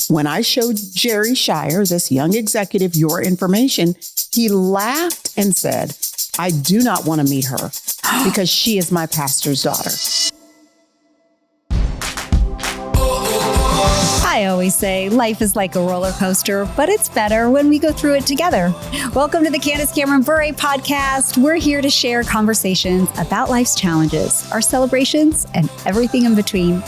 when I showed Jerry Shirer, this young executive, your information, he laughed and said, I do not want to meet her because she is my pastor's daughter. I always say life is like a roller coaster, but it's better when we go through it together. Welcome to the Candace Cameron Bure Podcast. We're here to share conversations about life's challenges, our celebrations, and everything in between.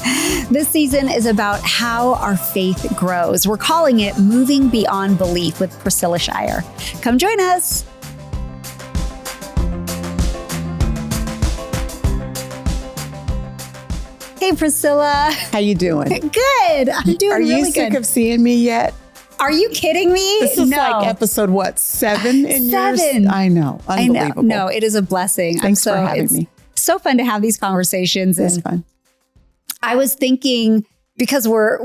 This season is about how our faith grows. We're calling it Moving Beyond Belief with Priscilla Shirer. Come join us. Hey, Priscilla. How you doing? Good. I'm doing Are really you sick good. of seeing me yet? Are you kidding me? This is like episode, 7 in yours? 7. I know. Unbelievable. No, it is a blessing. Thanks for having me. So fun to have these conversations. It's fun. I was thinking, because we're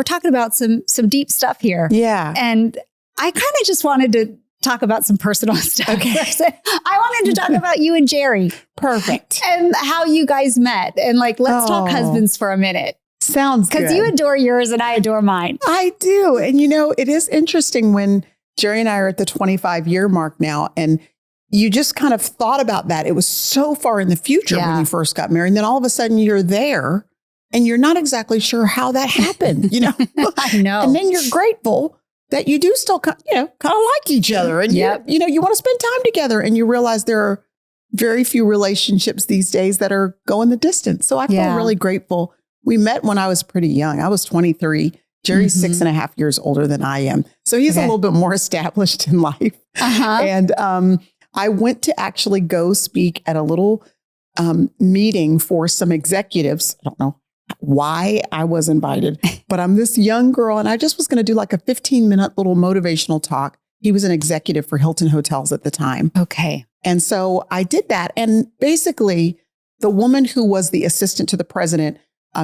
talking about some deep stuff here. Yeah. And I kind of just wanted to talk about some personal stuff. Okay. I wanted to talk about you and Jerry. Perfect. And how you guys met. And let's talk husbands for a minute. Sounds good. Because you adore yours and I adore mine. I do. And it is interesting when Jerry and I are at the 25-year mark now, and you just kind of thought about that. It was so far in the future when you first got married. And then all of a sudden you're there and you're not exactly sure how that happened, I know. And then you're grateful that you do still, kind of like each other. And, you want to spend time together. And you realize there are very few relationships these days that are going the distance. So I feel really grateful. We met when I was pretty young. I was 23. Jerry's 6.5 years older than I am. So he's a little bit more established in life. And I went to actually go speak at a little meeting for some executives. I don't know why I was invited, but I'm this young girl and I just was going to do like a 15-minute little motivational talk. He was an executive for Hilton Hotels at the time. Okay. And so I did that. And basically the woman who was the assistant to the president,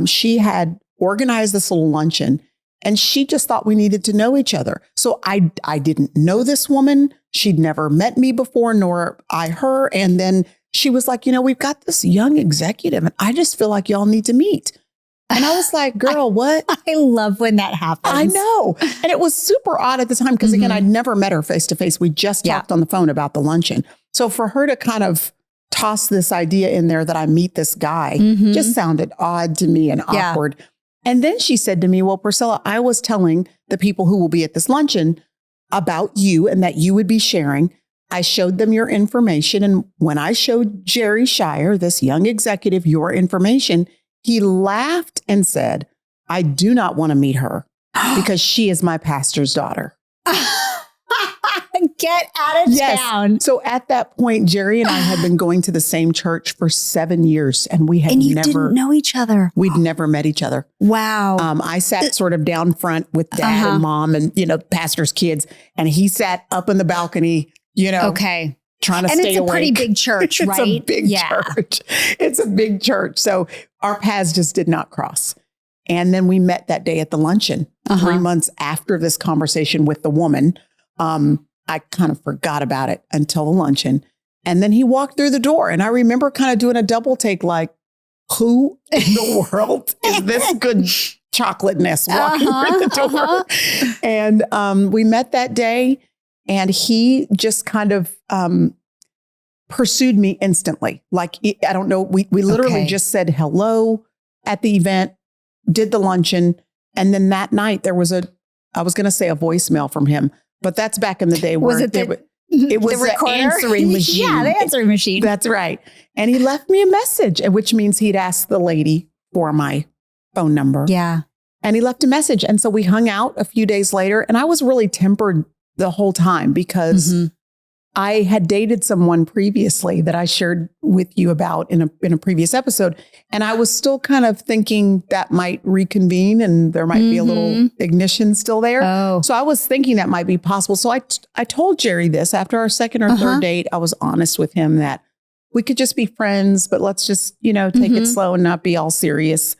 she had organized this little luncheon and she just thought we needed to know each other. So I didn't know this woman. She'd never met me before, nor I her. And then she was like, we've got this young executive and I just feel like y'all need to meet. And I was like, girl, what? I love when that happens. I know. And it was super odd at the time because, again, I'd never met her face to face. We just talked on the phone about the luncheon. So for her to kind of toss this idea in there that I meet this guy just sounded odd to me and awkward. And then she said to me, well, Priscilla, I was telling the people who will be at this luncheon about you and that you would be sharing. I showed them your information. And when I showed Jerry Shirer, this young executive, your information, he laughed and said, I do not want to meet her because she is my pastor's daughter. Get out of town. So at that point, Jerry and I had been going to the same church for 7 years and we had didn't know each other. We'd never met each other. Wow. I sat sort of down front with dad and mom and, pastor's kids. And he sat up in the balcony, okay. Trying to stay awake. And it's a pretty big church, right? It's a big church. It's a big church. So our paths just did not cross. And then we met that day at the luncheon 3 months after this conversation with the woman. I kind of forgot about it until the luncheon. And then he walked through the door. And I remember kind of doing a double take like, who in the world is this good chocolateness walking through the door? And we met that day. And he just kind of pursued me instantly. Like, I don't know, we literally just said hello at the event, did the luncheon. And then that night there was I was going to say a voicemail from him, but that's back in the day where it was the answering machine. Yeah, the answering machine. That's right. And he left me a message, which means he'd asked the lady for my phone number. Yeah. And he left a message. And so we hung out a few days later and I was really tempered the whole time because I had dated someone previously that I shared with you about in a previous episode. And I was still kind of thinking that might reconvene and there might be a little ignition still there. Oh. So I was thinking that might be possible. So I told Jerry this after our second or third date. I was honest with him that we could just be friends, but let's just, take it slow and not be all serious.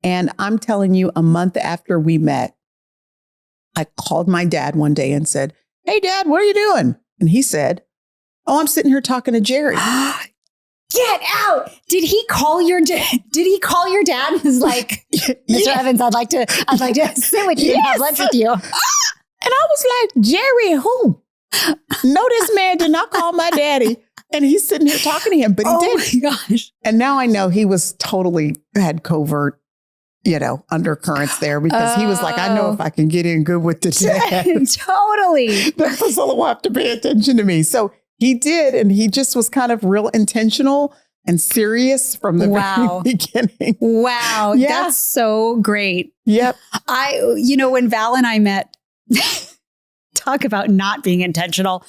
And I'm telling you, a month after we met, I called my dad one day and said, "Hey, Dad, what are you doing?" And he said, "Oh, I'm sitting here talking to Jerry." get out. Did he call your dad and was like, Mr. Evans, I'd like to sit with you and have lunch with you. And I was like, Jerry, who? No, this man did not call my daddy. And he's sitting here talking to him, but he did. Oh my gosh. And now I know he was totally had covert, undercurrents there because he was like, I know if I can get in good with the dad. Totally. Then Priscilla will have to pay attention to me. So he did. And he just was kind of real intentional and serious from the very beginning. Wow. Yeah. That's so great. Yep. When Val and I met, talk about not being intentional.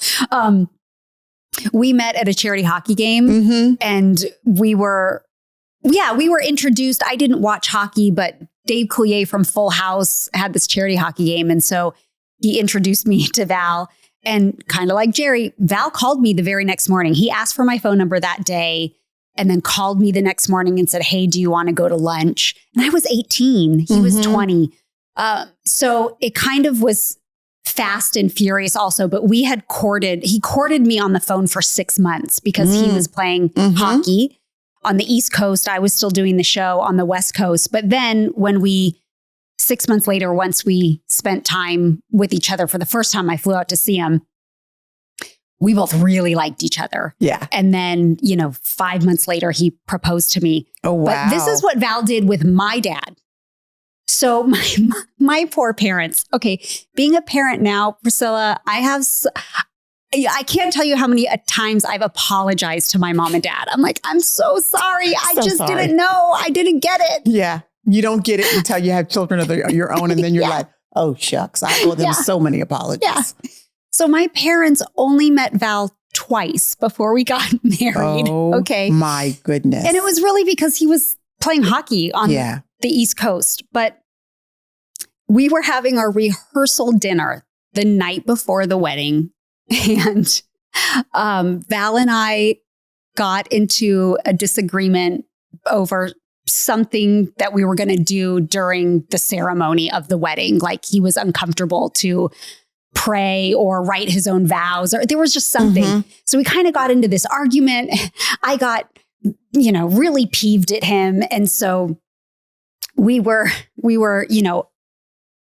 We met at a charity hockey game and we were introduced. I didn't watch hockey, but Dave Coulier from Full House had this charity hockey game. And so he introduced me to Val, and kind of like Jerry, Val called me the very next morning. He asked for my phone number that day and then called me the next morning and said, hey, do you want to go to lunch? And I was 18. He was 20. So it kind of was fast and furious also, but he courted me on the phone for 6 months because he was playing hockey on the East Coast. I was still doing the show on the West Coast. But then 6 months later, once we spent time with each other for the first time, I flew out to see him. We both really liked each other. Yeah. And then, 5 months later, he proposed to me. Oh, wow. But this is what Val did with my dad. So my poor parents. Okay, being a parent now, Priscilla, I can't tell you how many times I've apologized to my mom and dad. I'm like, I'm so sorry. I just didn't know. I didn't get it. Yeah. You don't get it until you have children of your own. And then you're like, oh, shucks. I owe them so many apologies. Yeah. So my parents only met Val twice before we got married. Oh, okay. My goodness. And it was really because he was playing hockey on the East Coast. But we were having our rehearsal dinner the night before the wedding. And Val and I got into a disagreement over something that we were going to do during the ceremony of the wedding. Like he was uncomfortable to pray or write his own vows, or there was just something. So we kind of got into this argument. I got, really peeved at him. And so we were,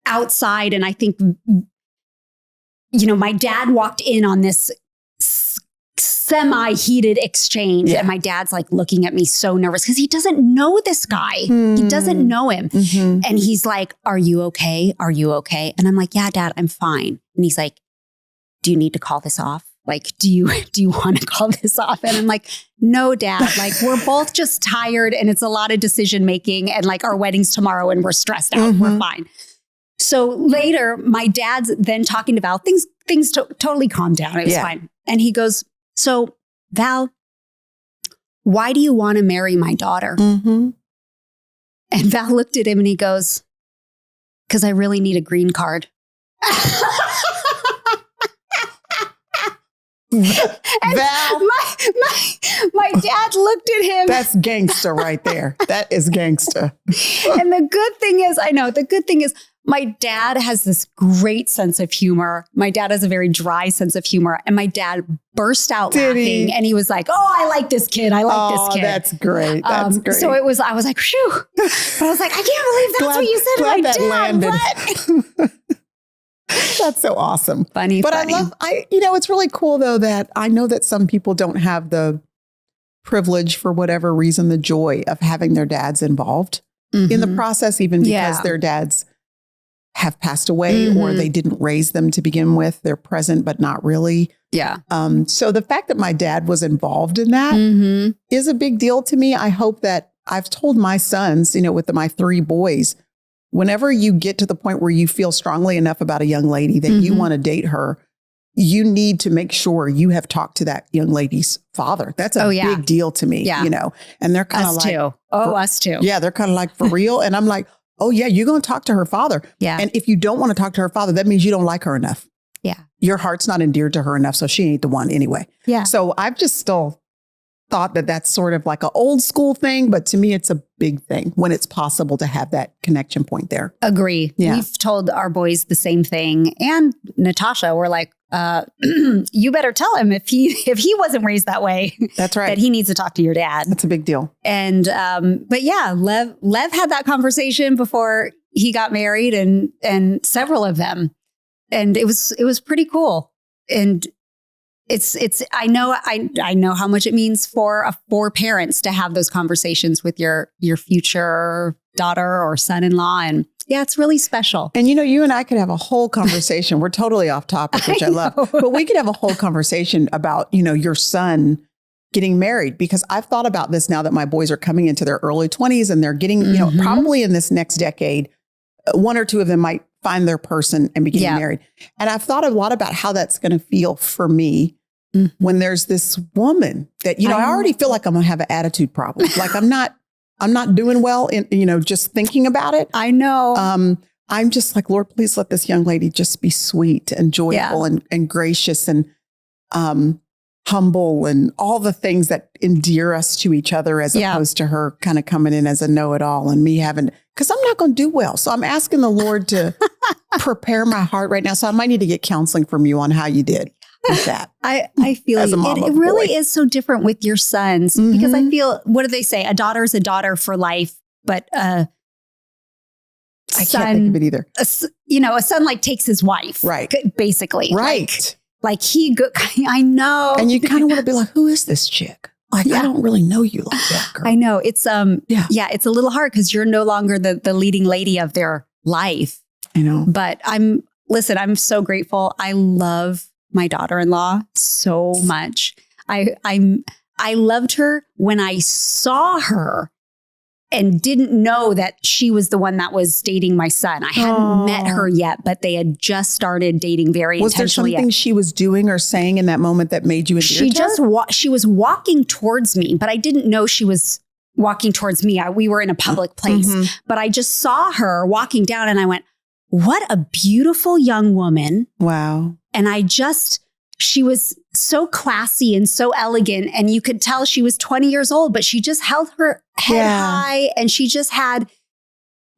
outside, and I think, my dad walked in on this semi-heated exchange. And my dad's like looking at me so nervous because he doesn't know this guy. He doesn't know him. And he's like, are you okay? Are you okay? And I'm like, yeah, Dad, I'm fine. And he's like, do you need to call this off? Like, do you want to call this off? And I'm like, no, Dad, like we're both just tired and it's a lot of decision making and like our wedding's tomorrow and we're stressed out. We're fine. So later, my dad's then talking to Val. Things totally calmed down. It was fine. And he goes, so Val, why do you want to marry my daughter? And Val looked at him and he goes, because I really need a green card. Val, my dad looked at him. That's gangster right there. That is gangster. And the good thing is, my dad has this great sense of humor. My dad has a very dry sense of humor. And my dad burst out laughing. And he was like, oh, I like this kid. I like this kid. That's great. That's great. So I was like, phew. But I was like, I can't believe that's what you said to my dad. What? That's so awesome. Funny. I love, it's really cool though, that I know that some people don't have the privilege for whatever reason, the joy of having their dads involved in the process, even because their dads have passed away or they didn't raise them to begin with. They're present, but not really. Yeah. So the fact that my dad was involved in that is a big deal to me. I hope that I've told my sons, with my 3 boys, whenever you get to the point where you feel strongly enough about a young lady that you want to date her, you need to make sure you have talked to that young lady's father. That's a big deal to me, and they're kind of like, too. Us too. Yeah. They're kind of like, for real. And I'm like, oh yeah, you're going to talk to her father. Yeah. And if you don't want to talk to her father, that means you don't like her enough. Yeah. Your heart's not endeared to her enough. So she ain't the one anyway. Yeah. So I've just still thought that that's sort of like an old school thing, but to me, it's a big thing when it's possible to have that connection point there. Agree. Yeah. We've told our boys the same thing. And Natasha, we're like, you better tell him if he wasn't raised that way. That's right. That he needs to talk to your dad. That's a big deal. And, but yeah, Lev had that conversation before he got married and several of them. And it was pretty cool. And I know how much it means for parents to have those conversations with your future daughter or son-in-law. And yeah, it's really special. And you and I could have a whole conversation. We're totally off topic, which I love, but we could have a whole conversation about, your son getting married, because I've thought about this now that my boys are coming into their early 20s and they're getting, probably in this next decade, one or two of them might find their person and be getting married. And I've thought a lot about how that's going to feel for me when there's this woman that, I already feel like I'm going to have an attitude problem. Like I'm not doing well in, just thinking about it. I know. I'm just like, Lord, please let this young lady just be sweet and joyful and gracious and humble and all the things that endear us to each other, as opposed to her kind of coming in as a know-it-all and me having, because I'm not going to do well. So I'm asking the Lord to prepare my heart right now. So I might need to get counseling from you on how you did with that. I feel it really is so different with your sons, because I feel, what do they say? A daughter is a daughter for life, but I can't think of it either. A son like takes his wife, right? Basically, right? Like I know. And you kind of want to be like, who is this chick? Like, I don't really know you like that, girl. I know. It's it's a little hard because you're no longer the leading lady of their life. I know. But I'm so grateful. I love my daughter-in-law so much. I loved her when I saw her and didn't know that she was the one that was dating my son. I hadn't met her yet, but they had just started dating very intentionally. Was there something she was doing or saying in that moment that made you endeared to her? She was walking towards me, but I didn't know she was walking towards me. We were in a public place, but I just saw her walking down and I went, what a beautiful young woman. Wow. And she was so classy and so elegant. And you could tell she was 20 years old, but she just held her head high and she just had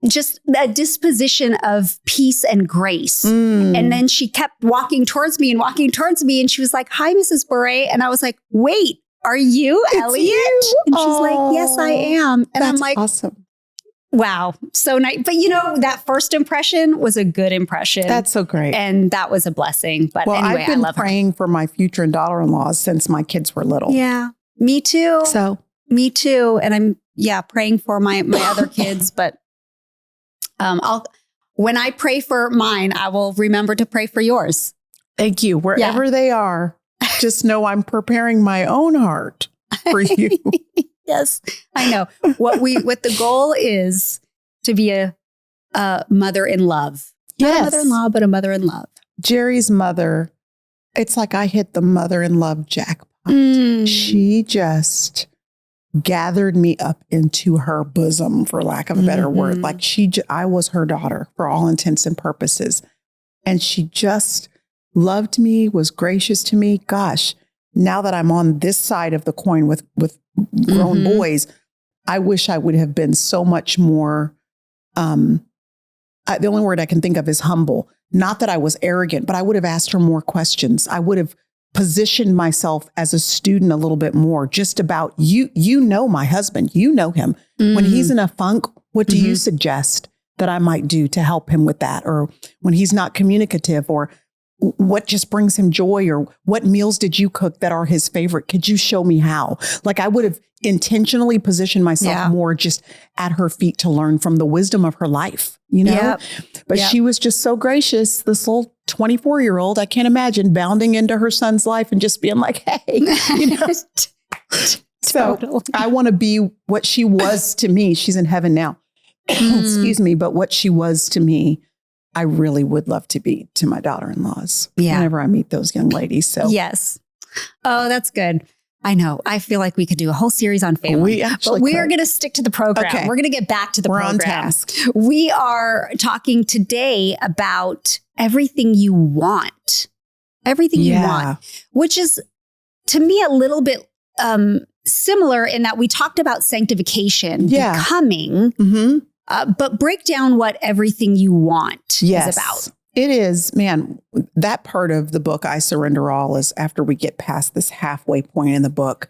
just a disposition of peace and grace. And then she kept walking towards me. And she was like, hi, Mrs. Bure. And I was like, wait, are you Elliot? You? And she's like, yes, I am. And I'm like, awesome. Wow. So nice. But that first impression was a good impression. That's so great. And that was a blessing. But anyway, I've been I love praying for my future and daughter-in-laws since my kids were little. Yeah, me too. So me too. And I'm praying for my other kids. But when I pray for mine, I will remember to pray for yours. Thank you. Wherever they are, just know I'm preparing my own heart for you. Yes, I know. What the goal is to be a mother in love. Yes. Not a mother-in-law, but a mother in love. Jerry's mother, it's like I hit the mother in love jackpot. She just gathered me up into her bosom, for lack of a better word. Like I was her daughter for all intents and purposes. And she just loved me, was gracious to me. Gosh, now that I'm on this side of the coin with grown boys, I wish I would have been so much more, the only word I can think of is humble. Not that I was arrogant, but I would have asked her more questions. I would have positioned myself as a student a little bit more, just about my husband, him. When he's in a funk, what do you suggest that I might do to help him with that? Or when he's not communicative, or what just brings him joy, or what meals did you cook that are his favorite? Could you show me how? Like I would have intentionally positioned myself more just at her feet to learn from the wisdom of her life, But she was just so gracious. This little 24-year-old, I can't imagine bounding into her son's life and just being like, hey, So I want to be what she was to me. She's in heaven now. Excuse me. But what she was to me, I really would love to be to my daughter-in-laws whenever I meet those young ladies. So yes. Oh, that's good. I know. I feel like we could do a whole series on family. But we are going to stick to the program. Okay. We're going to get back to the program. On task. We are talking today about everything you want. Everything you want, which is to me a little bit similar in that we talked about sanctification, becoming, but break down what everything you want is about. It is, man, that part of the book, I Surrender All, is after we get past this halfway point in the book,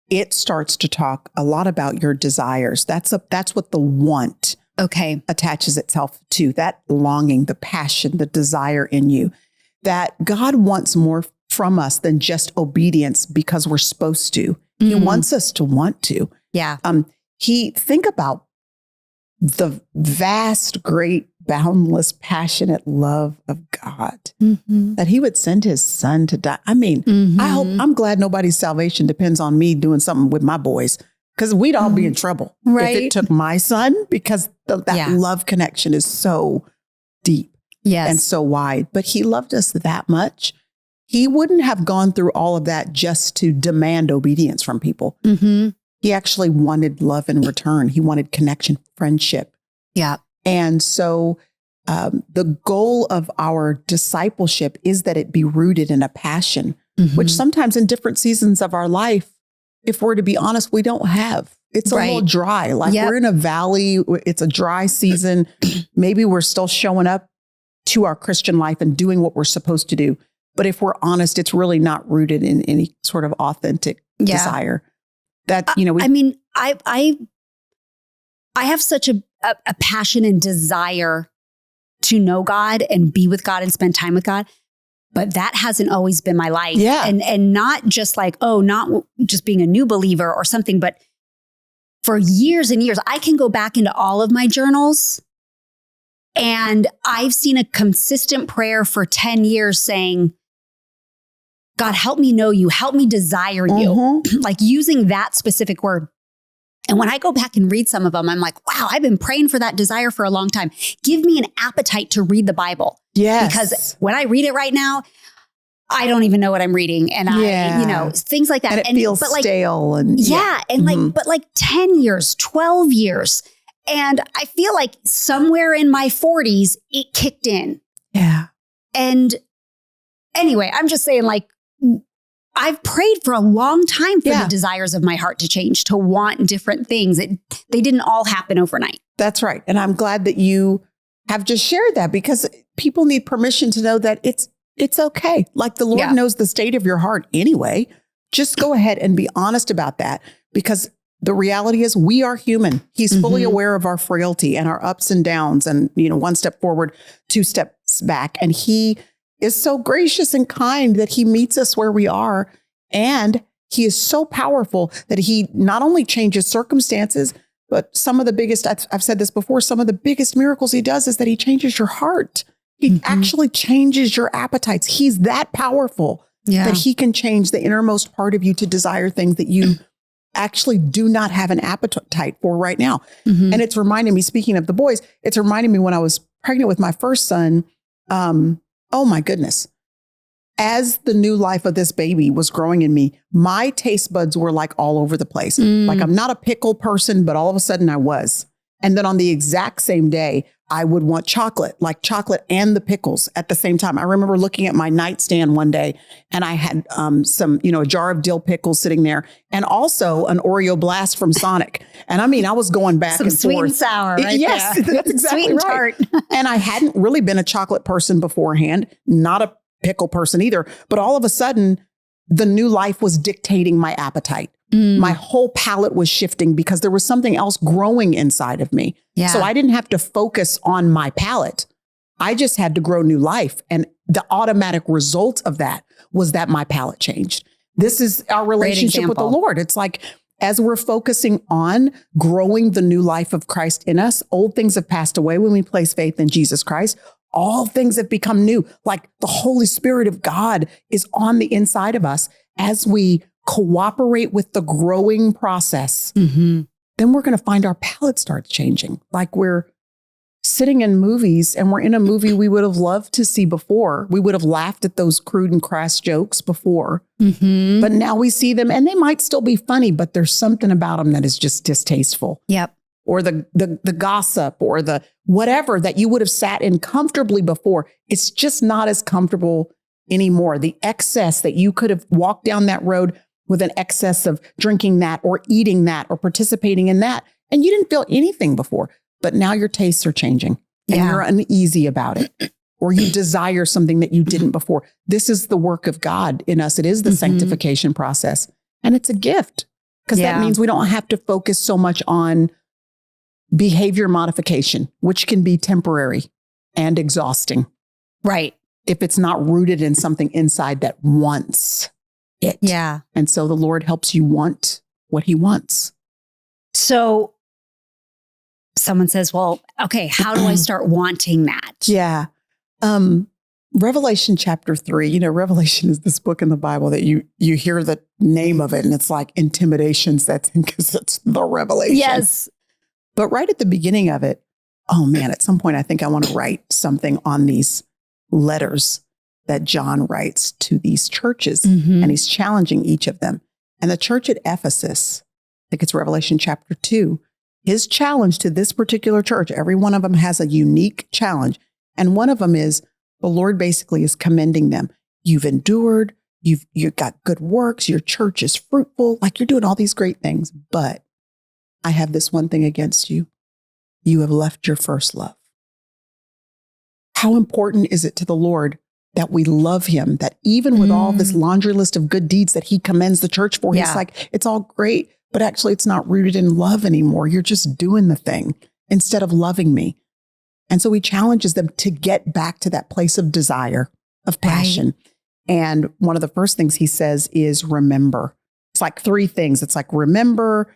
it starts to talk a lot about your desires. That's what the want attaches itself to, that longing, the passion, the desire in you, that God wants more from us than just obedience because we're supposed to. He wants us to want to. Yeah. Think about the vast, great, boundless, passionate love of God, that he would send his son to die. I mean, I'm glad nobody's salvation depends on me doing something with my boys, because we'd all be in trouble if it took my son, because that love connection is so deep and so wide. But he loved us that much. He wouldn't have gone through all of that just to demand obedience from people. He actually wanted love in return. He wanted connection, friendship. Yeah. And so the goal of our discipleship is that it be rooted in a passion, which sometimes in different seasons of our life, if we're to be honest, we don't have. It's a little dry. Like we're in a valley. It's a dry season. Maybe we're still showing up to our Christian life and doing what we're supposed to do. But if we're honest, it's really not rooted in any sort of authentic desire. That, I have such a passion and desire to know God and be with God and spend time with God. But that hasn't always been my life. Yeah. And not just like, not just being a new believer or something, but for years and years, I can go back into all of my journals, and I've seen a consistent prayer for 10 years saying, God, help me know you, help me desire you, like using that specific word. And when I go back and read some of them, I'm like, wow, I've been praying for that desire for a long time. Give me an appetite to read the Bible. Yes. Because when I read it right now, I don't even know what I'm reading. And things like that. And it feels stale. But like 10 years, 12 years. And I feel like somewhere in my 40s, it kicked in. Yeah. And anyway, I'm just saying, like, I've prayed for a long time for the desires of my heart to change, to want different things. They didn't all happen overnight. That's right. And I'm glad that you have just shared that, because people need permission to know that it's okay. Like the Lord knows the state of your heart anyway. Just go ahead and be honest about that, because the reality is we are human. He's fully aware of our frailty and our ups and downs, and, one step forward, two steps back. And he is so gracious and kind that he meets us where we are. And he is so powerful that he not only changes circumstances, but some of the biggest, I've said this before, some of the biggest miracles he does is that he changes your heart. He actually changes your appetites. He's that powerful that he can change the innermost part of you to desire things that you actually do not have an appetite for right now. And it's reminding me, speaking of the boys, it's reminding me when I was pregnant with my first son, oh my goodness. As the new life of this baby was growing in me, my taste buds were like all over the place. Like I'm not a pickle person, but all of a sudden I was. And then on the exact same day, I would want chocolate, like chocolate and the pickles at the same time. I remember looking at my nightstand one day, and I had some, a jar of dill pickles sitting there, and also an Oreo Blast from Sonic. And I mean, I was going back and forth. Some sweet and sour, right? Yes, that's exactly sweet and right. tart. And I hadn't really been a chocolate person beforehand, not a pickle person either. But all of a sudden, the new life was dictating my appetite. My whole palate was shifting because there was something else growing inside of me. Yeah. So I didn't have to focus on my palate. I just had to grow new life. And the automatic result of that was that my palate changed. This is our relationship with the Lord. It's like, as we're focusing on growing the new life of Christ in us, old things have passed away when we place faith in Jesus Christ. All things have become new. Like the Holy Spirit of God is on the inside of us as we cooperate with the growing process. Then we're going to find our palate starts changing. Like we're sitting in movies, and we're in a movie we would have loved to see before. We would have laughed at those crude and crass jokes before, but now we see them, and they might still be funny, but there's something about them that is just distasteful. Yep. Or the gossip or the whatever that you would have sat in comfortably before. It's just not as comfortable anymore. The excess that you could have walked down that road with an excess of drinking that or eating that or participating in that. And you didn't feel anything before, but now your tastes are changing and you're uneasy about it, or you desire something that you didn't before. This is the work of God in us. It is the sanctification process, and it's a gift because that means we don't have to focus so much on behavior modification, which can be temporary and exhausting. Right. If it's not rooted in something inside that wants it. Yeah. And so the Lord helps you want what he wants. So someone says, well, okay, how do I start wanting that? Yeah. Revelation chapter 3, Revelation is this book in the Bible that you hear the name of it and it's like intimidations. That's because it's the Revelation. Yes. But right at the beginning of it, oh man, at some point, I think I want to write something on these letters that John writes to these churches, and he's challenging each of them. And the church at Ephesus, I think it's Revelation chapter 2, his challenge to this particular church, every one of them has a unique challenge. And one of them is the Lord basically is commending them. You've endured, you've got good works, your church is fruitful, like you're doing all these great things. But I have this one thing against you. You have left your first love. How important is it to the Lord that we love him, that even with all this laundry list of good deeds that he commends the church for, he's like, it's all great, but actually it's not rooted in love anymore. You're just doing the thing instead of loving me. And so he challenges them to get back to that place of desire, of passion. Right. And one of the first things he says is remember. It's like 3 things. It's like remember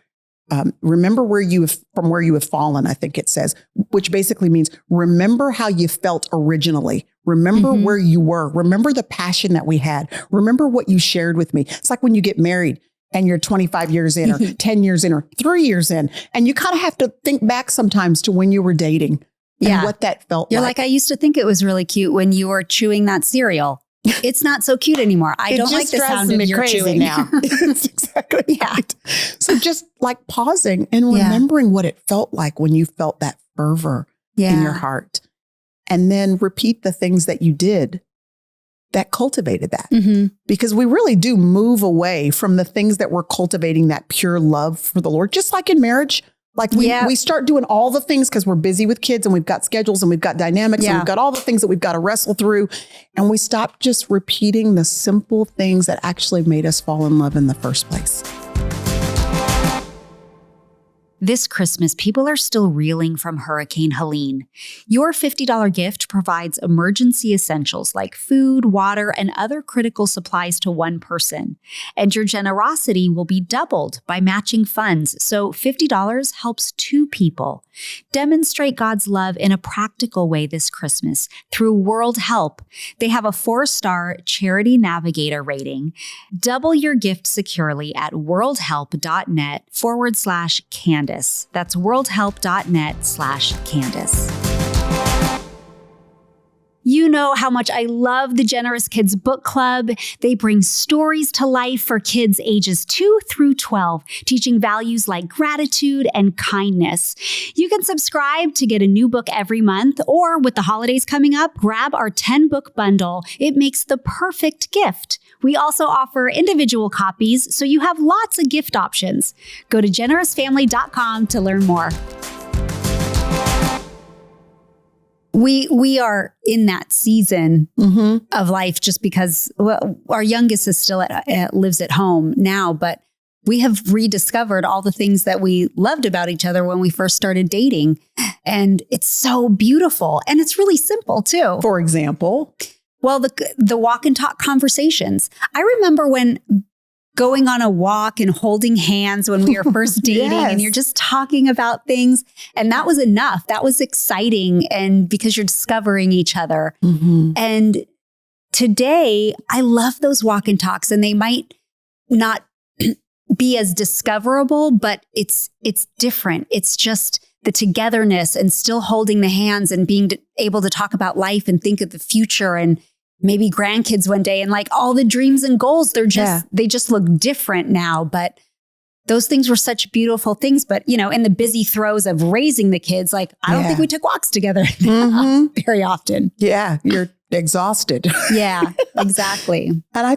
where you have fallen, I think it says, which basically means remember how you felt originally. Remember where you were. Remember the passion that we had. Remember what you shared with me. It's like when you get married and you're 25 years in or 10 years in or 3 years in, and you kind of have to think back sometimes to when you were dating and what that felt like. You're like, I used to think it was really cute when you were chewing that cereal. It's not so cute anymore. I don't like the sound of your chewing now. It's exactly right. So just like pausing and remembering what it felt like when you felt that fervor in your heart. And then repeat the things that you did that cultivated that. Because we really do move away from the things that were cultivating that pure love for the Lord, just like in marriage. Like we start doing all the things because we're busy with kids and we've got schedules and we've got dynamics and we've got all the things that we've got to wrestle through. And we stop just repeating the simple things that actually made us fall in love in the first place. This Christmas, people are still reeling from Hurricane Helene. Your $50 gift provides emergency essentials like food, water, and other critical supplies to one person. And your generosity will be doubled by matching funds, so $50 helps 2 people. Demonstrate God's love in a practical way this Christmas through World Help. They have a 4-star Charity Navigator rating. Double your gift securely at worldhelp.net/Candace. That's worldhelp.net/Candace. You know how much I love the Generous Kids Book Club. They bring stories to life for kids ages 2 through 12, teaching values like gratitude and kindness. You can subscribe to get a new book every month, or with the holidays coming up, grab our 10-book bundle. It makes the perfect gift. We also offer individual copies, so you have lots of gift options. Go to generousfamily.com to learn more. We are in that season of life just because our youngest is still lives at home now, but we have rediscovered all the things that we loved about each other when we first started dating. And it's so beautiful. And it's really simple too. For example? Well, the walk and talk conversations. I remember when going on a walk and holding hands when we were first dating and you're just talking about things. And that was enough. That was exciting. And because you're discovering each other. And today I love those walk and talks, and they might not be as discoverable, but it's different. It's just the togetherness and still holding the hands and being able to talk about life and think of the future and maybe grandkids one day, and like all the dreams and goals, they just look different now. But those things were such beautiful things. But, in the busy throes of raising the kids, like, I don't think we took walks together very often. Yeah. You're exhausted. Yeah, exactly. And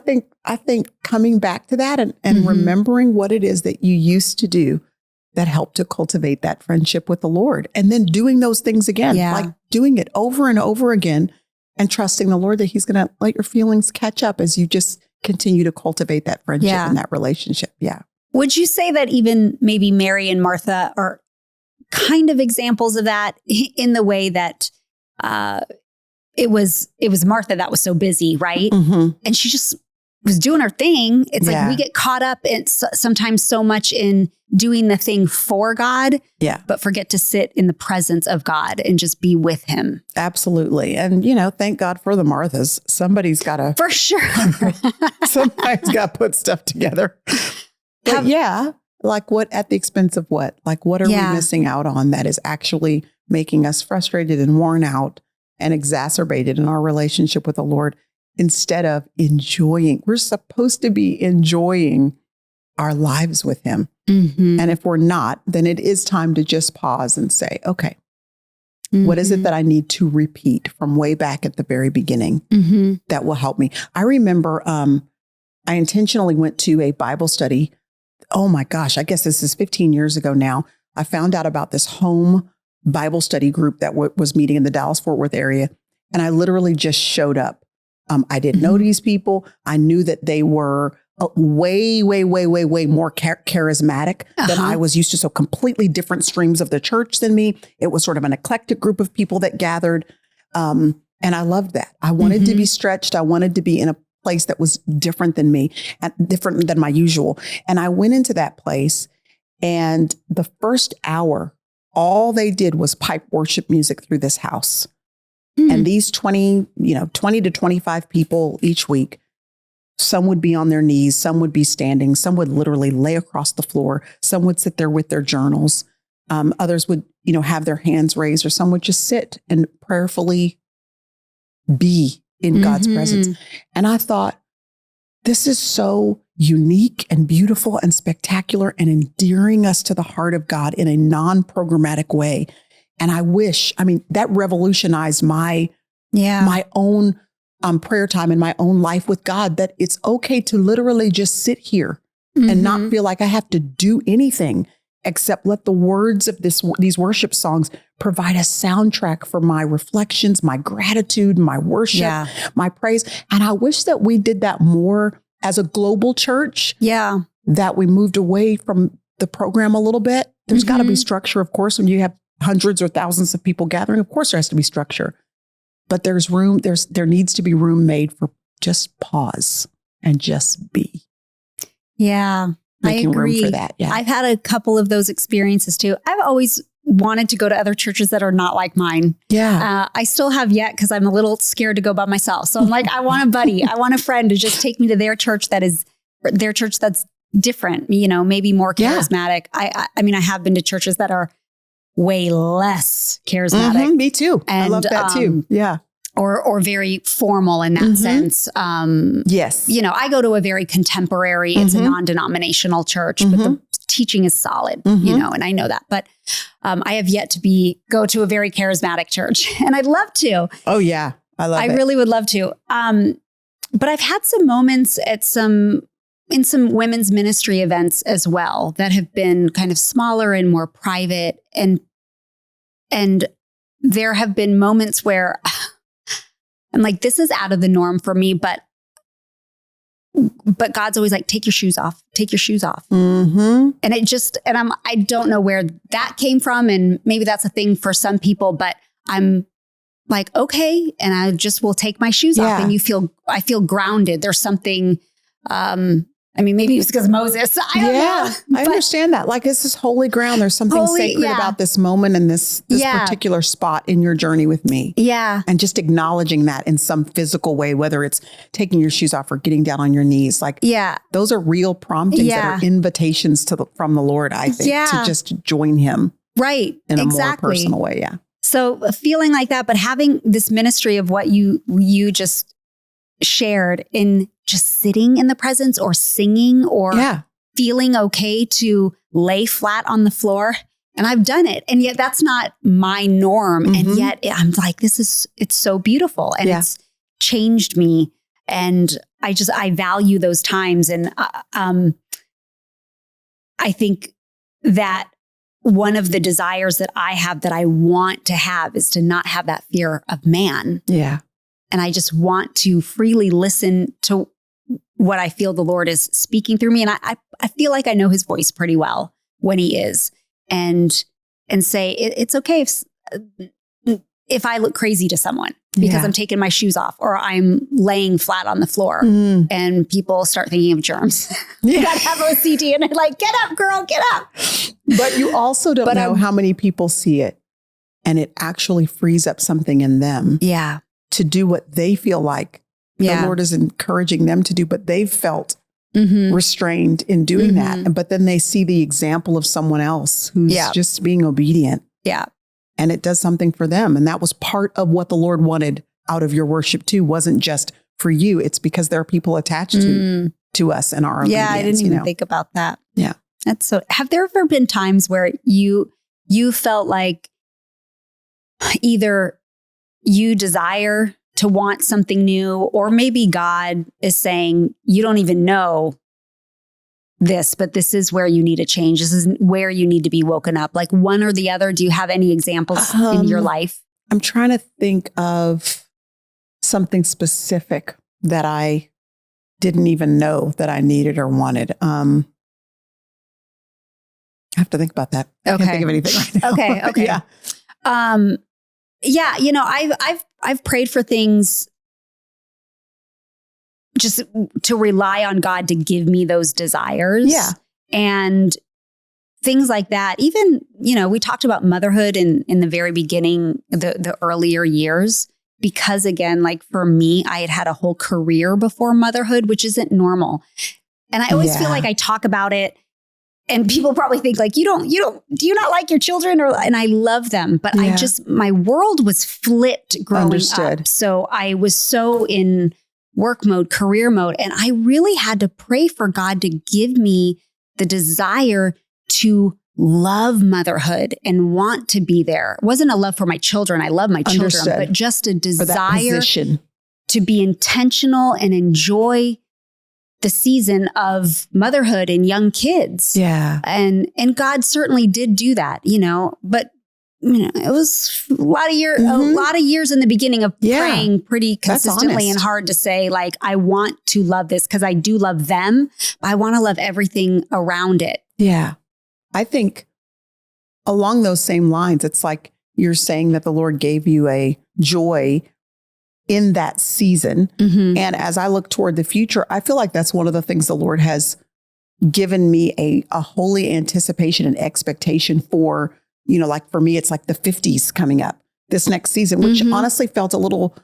I think coming back to that and remembering what it is that you used to do that helped to cultivate that friendship with the Lord, and then doing those things again, like doing it over and over again, and trusting the Lord that He's going to let your feelings catch up as you just continue to cultivate that friendship and that relationship. Yeah. Would you say that even maybe Mary and Martha are kind of examples of that, in the way that it was Martha that was so busy, right? Mm-hmm. And she just was doing her thing. It's like we get caught up in sometimes so much in doing the thing for God, but forget to sit in the presence of God and just be with Him. Absolutely. And, thank God for the Marthas. Somebody's got to. For sure. Somebody's got to put stuff together. But like what, at the expense of what? Like, what are we missing out on that is actually making us frustrated and worn out and exacerbated in our relationship with the Lord, instead of enjoying? We're supposed to be enjoying our lives with Him. Mm-hmm. And if we're not, then it is time to just pause and say, okay, what is it that I need to repeat from way back at the very beginning that will help me? I remember I intentionally went to a Bible study. Oh my gosh, I guess this is 15 years ago now. I found out about this home Bible study group that was meeting in the Dallas-Fort Worth area. And I literally just showed up. I didn't know these people. I knew that they were way more charismatic than I was used to. So completely different streams of the church than me. It was sort of an eclectic group of people that gathered. And I loved that. I wanted to be stretched. I wanted to be in a place that was different than me and different than my usual. And I went into that place, and the first hour, all they did was pipe worship music through this house. And these 20 to 25 people each week, some would be on their knees, some would be standing, some would literally lay across the floor, some would sit there with their journals. Others would, have their hands raised, or some would just sit and prayerfully be in God's presence. And I thought, this is so unique and beautiful and spectacular and endearing us to the heart of God in a non-programmatic way. And I wish, that revolutionized my own prayer time and my own life with God, that it's okay to literally just sit here and not feel like I have to do anything except let the words of these worship songs provide a soundtrack for my reflections, my gratitude, my worship, my praise. And I wish that we did that more as a global church. Yeah. That we moved away from the program a little bit. There's got to be structure, of course, when you have hundreds or thousands of people gathering. Of course, there has to be structure. But there's room, there needs to be room made for just pause and just be. Yeah. Making I agree. room for that. Yeah. I've had a couple of those experiences too. I've always wanted to go to other churches that are not like mine. Yeah. I still have yet, because I'm a little scared to go by myself. So I'm like, I want a buddy. I want a friend to just take me to their church that's different, maybe more charismatic. I have been to churches that are way less charismatic. Me too. And, I love that too. Yeah. Or very formal in that sense. Yes. I go to a very contemporary, it's a non-denominational church, but the teaching is solid, and I know that. But I have yet to go to a very charismatic church, and I'd love to. Oh yeah. I really would love to. But I've had some moments in some women's ministry events as well that have been kind of smaller and more private. And there have been moments where I'm like, this is out of the norm for me, but God's always like, take your shoes off. And I don't know where that came from. And maybe that's a thing for some people, but I'm like, okay. And I just will take my shoes off, and I feel grounded. There's something, maybe it's because Moses. I don't know. I understand that. Like, this is holy ground. There's something sacred about this moment and this particular spot in your journey with me. Yeah. And just acknowledging that in some physical way, whether it's taking your shoes off or getting down on your knees. Like, those are real promptings that are invitations from the Lord, I think, to just join Him. Right. In a more personal way. Yeah. So feeling like that, but having this ministry of what you just shared in just sitting in the presence or singing or feeling okay to lay flat on the floor. And I've done it. And yet that's not my norm. And yet I'm like, it's so beautiful. And changed me. And I value those times. And I think that one of the desires that I have that I want to have is to not have that fear of man. Yeah. And I just want to freely listen to what I feel the Lord is speaking through me. And I feel like I know his voice pretty well when he is, and say, it's okay if I look crazy to someone because I'm taking my shoes off or I'm laying flat on the floor and people start thinking of germs. You gotta have OCD and they're like, get up, girl, get up. But you also don't know how many people see it and it actually frees up something in them to do what they feel like the Lord is encouraging them to do, but they've felt restrained in doing that. But then they see the example of someone else who's just being obedient. Yeah. And it does something for them. And that was part of what the Lord wanted out of your worship too. Wasn't just for you. It's because there are people attached to us and our obedience. Yeah, I didn't even think about that. Yeah. That's so. Have there ever been times where you felt like either you desire to want something new, or maybe God is saying, you don't even know this, but this is where you need a change. This is where you need to be woken up, like one or the other. Do you have any examples in your life? I'm trying to think of something specific that I didn't even know that I needed or wanted. I have to think about that. I can't think of anything right now. Okay. Yeah. You know, I've prayed for things just to rely on God to give me those desires. Yeah. And things like that. Even, you know, we talked about motherhood in the very beginning, the earlier years, because again, like for me, I had a whole career before motherhood, which isn't normal. And I always feel like I talk about it and people probably think like, do you not like your children? And I love them, but my world was flipped growing up. So I was so in work mode, career mode. And I really had to pray for God to give me the desire to love motherhood and want to be there. It wasn't a love for my children. I love my children, but just a desire to be intentional and enjoy the season of motherhood and young kids. Yeah. And God certainly did do that, you know, but you know, it was a lot of years in the beginning of praying pretty consistently and hard to say, like, I want to love this because I do love them, but I want to love everything around it. Yeah. I think along those same lines, it's like you're saying that the Lord gave you a joy in that season. And as I look toward the future, I feel like that's one of the things the Lord has given me a holy anticipation and expectation for. You know, like for me, it's like the 50s coming up this next season, which honestly felt a little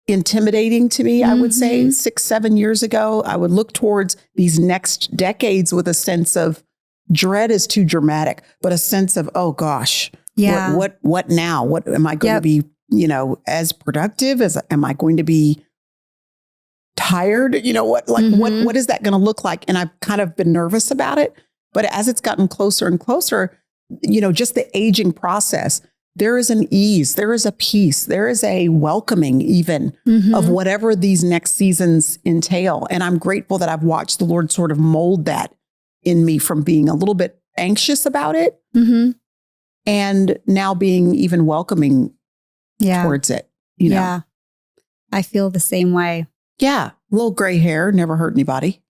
intimidating to me. I would say 6-7 years ago, I would look towards these next decades with a sense of dread is too dramatic, but a sense of, oh gosh, what now? What am I going to be, you know, as productive as, am I going to be tired? You know, what is that going to look like? And I've kind of been nervous about it, but as it's gotten closer and closer, you know, just the aging process, there is an ease, there is a peace, there is a welcoming even of whatever these next seasons entail. And I'm grateful that I've watched the Lord sort of mold that in me from being a little bit anxious about it and now being even welcoming towards it. You know? Yeah. I feel the same way. Yeah. A little gray hair, never hurt anybody.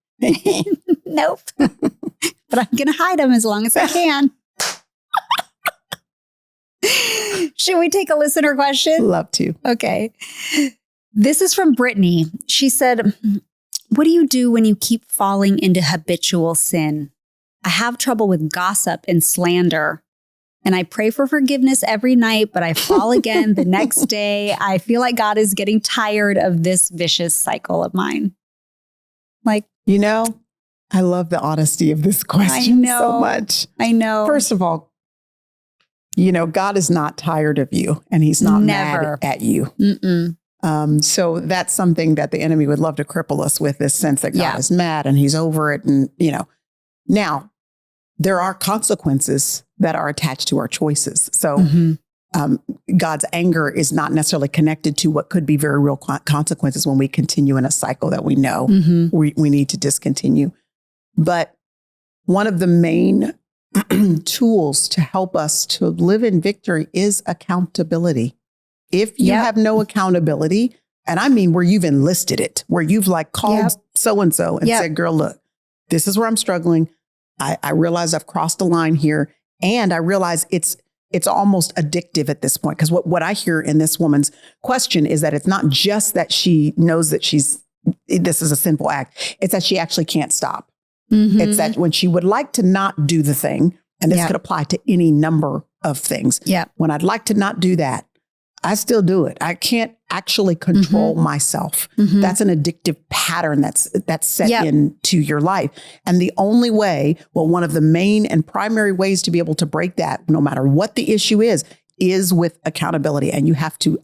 Nope. But I'm going to hide them as long as I can. Should we take a listener question? Love to. Okay. This is from Brittany. She said, what do you do when you keep falling into habitual sin? I have trouble with gossip and slander, and I pray for forgiveness every night, but I fall again the next day. I feel like God is getting tired of this vicious cycle of mine. Like, you know, I love the honesty of this question so much. I know. First of all, you know, God is not tired of you and he's not mad at you. So that's something that the enemy would love to cripple us with, this sense that God is mad and he's over it. And, you know, now there are consequences that are attached to our choices. So God's anger is not necessarily connected to what could be very real consequences when we continue in a cycle that we know we need to discontinue. But one of the main tools to help us to live in victory is accountability. If you have no accountability, and I mean where you've enlisted it, where you've like called so-and-so and said, girl, look, this is where I'm struggling. I realize I've crossed a line here. And I realize it's almost addictive at this point. Because what I hear in this woman's question is that it's not just that she knows that this is a sinful act. It's that she actually can't stop. It's that when she would like to not do the thing, and this could apply to any number of things. When I'd like to not do that, I still do it. I can't actually control myself. That's an addictive pattern that's set into your life. And the only way, one of the main and primary ways to be able to break that, no matter what the issue is with accountability. And you have to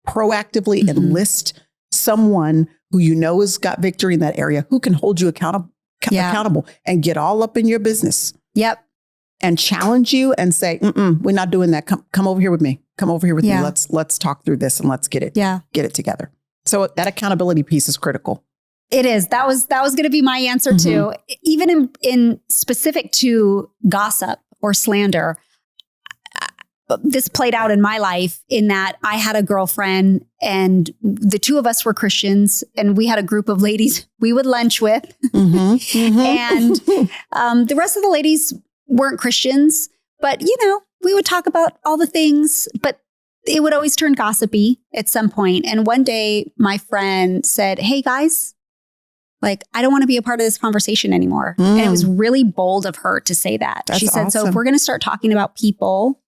proactively enlist someone who you know has got victory in that area, who can hold you accountable and get all up in your business. And challenge you and say, we're not doing that. Come over here with me. Come over here with me. Let's talk through this and let's get it together. So that accountability piece is critical. It is. That was going to be my answer too. Even in specific to gossip or slander, this played out in my life in that I had a girlfriend and the two of us were Christians and we had a group of ladies we would lunch with. And the rest of the ladies weren't Christians, but we would talk about all the things, but it would always turn gossipy at some point. And one day my friend said, hey guys, like, I don't want to be a part of this conversation anymore. And it was really bold of her to say that. She said, awesome. So if we're going to start talking about people,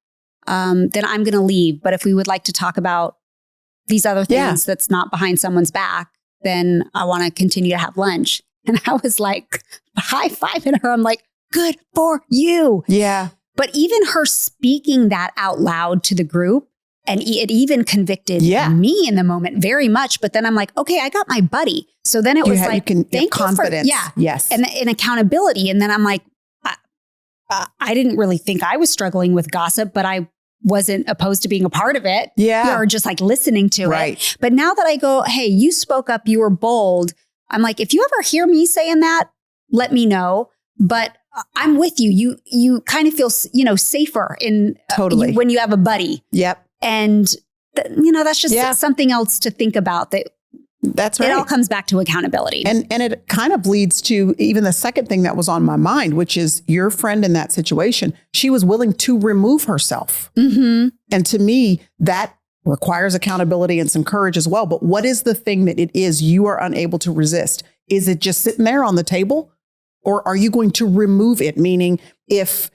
then I'm going to leave. But if we would like to talk about these other things that's not behind someone's back, then I want to continue to have lunch. And I was like high-fiving her. I'm like, good for you. But even her speaking that out loud to the group, and it even convicted me in the moment very much. But then I'm like, okay, I got my buddy. So then it was like, thank you confidence. And accountability. And then I'm like, I didn't really think I was struggling with gossip, but I wasn't opposed to being a part of it. Or just like listening to it. But now that I go, hey, you spoke up, you were bold. I'm like, if you ever hear me saying that, let me know. But I'm with you. You kind of feel, safer in when you have a buddy. And that's just something else to think about. That's right. It all comes back to accountability. And it kind of leads to even the second thing that was on my mind, which is your friend in that situation. She was willing to remove herself. And to me, that requires accountability and some courage as well. But what is the thing that it is you are unable to resist? Is it just sitting there on the table? Or are you going to remove it? Meaning if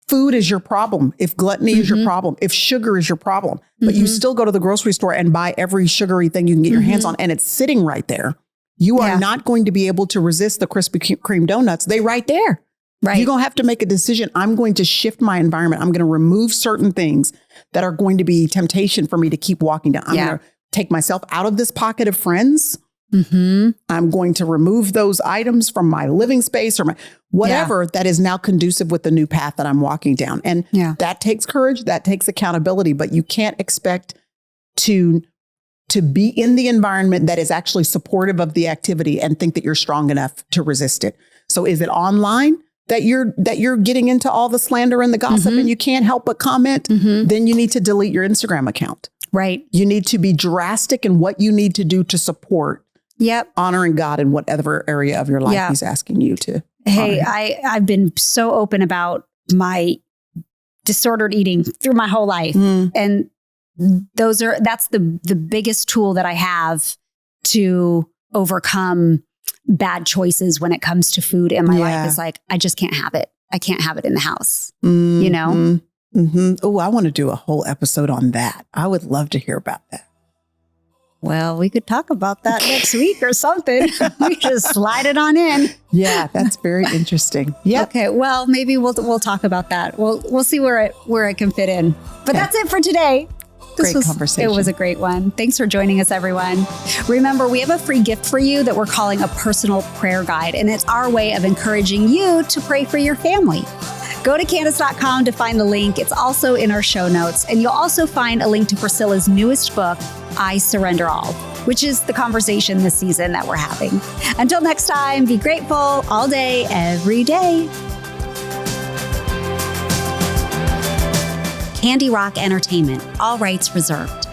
food is your problem, if gluttony is your problem, if sugar is your problem, but you still go to the grocery store and buy every sugary thing you can get your hands on and it's sitting right there, you are not going to be able to resist the Krispy Kreme donuts. They right there. You're going to have to make a decision. I'm going to shift my environment. I'm going to remove certain things that are going to be temptation for me to keep walking down. I'm going to take myself out of this pocket of friends. I'm going to remove those items from my living space or my whatever that is now conducive with the new path that I'm walking down. And that takes courage, that takes accountability, but you can't expect to be in the environment that is actually supportive of the activity and think that you're strong enough to resist it. So is it online that you're getting into all the slander and the gossip and you can't help but comment? Then you need to delete your Instagram account. You need to be drastic in what you need to do to support honoring God in whatever area of your life he's asking you to. Hey, I've been so open about my disordered eating through my whole life. And that's the biggest tool that I have to overcome bad choices when it comes to food in my life. Is like, I just can't have it. I can't have it in the house, Oh, I want to do a whole episode on that. I would love to hear about that. Well, we could talk about that next week or something. We just slide it on in. Yeah, that's very interesting. Okay. Well, maybe we'll talk about that. We'll see where it can fit in. But that's it for today. Great conversation. It was a great one. Thanks for joining us, everyone. Remember, we have a free gift for you that we're calling a personal prayer guide, and it's our way of encouraging you to pray for your family. Go to Candace.com to find the link. It's also in our show notes. And you'll also find a link to Priscilla's newest book, I Surrender All, which is the conversation this season that we're having. Until next time, be grateful all day, every day. Candy Rock Entertainment, all rights reserved.